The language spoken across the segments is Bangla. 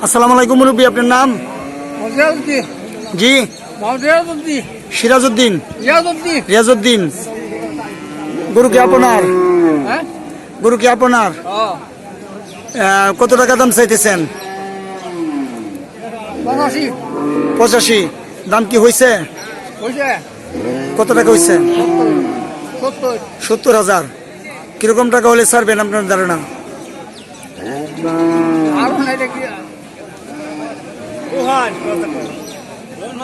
আসসালামু আলাইকুম মুরব্বী, আপনার নাম? জি, সিরাজউদ্দিন, রিয়াজউদ্দিন। গরু কি আপনার? গরু কি আপনার? কত টাকা দাম চাইতেছেন? 85। দাম কি হয়েছে? কত টাকা হয়েছে? 70,000। কিরকম টাকা হলে ছাড়বেন আপনার ধারণা?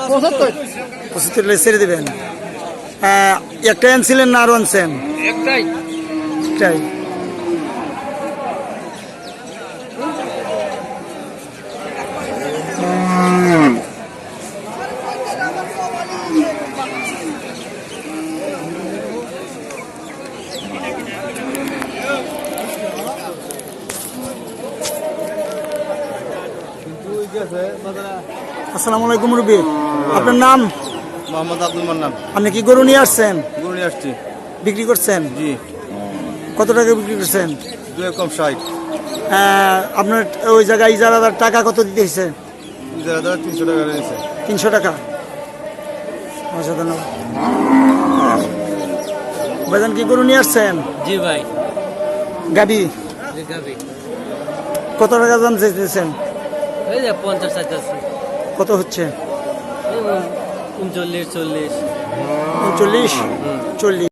75 ছেড়ে দেবেন। একটা আনছিলেন না আরো আনছেন? একটাই। আসসালামু আলাইকুম মুরব্বী, আপনার নাম? মোহাম্মদ আব্দুল মান্নান। আপনি কি গরু নিয়ে আসছেন? গরু নিয়ে আসছি। বিক্রি করছেন? জি। কত টাকা বিক্রি করছেন? 2 কম 60। আপনার ওই জায়গায় ইজারাদার টাকা কত দিতে হয়েছে? 300 টাকা নিয়েছে। 300 টাকা। আচ্ছা, ধন্যবাদ। ভাইজান কি গরু নিয়ে আসছেন? জি ভাই। গাবি কত টাকা দাম চাইতেছেন? এই যে 50 চাইতেছে। কত হচ্ছে? 39 40। 39 40।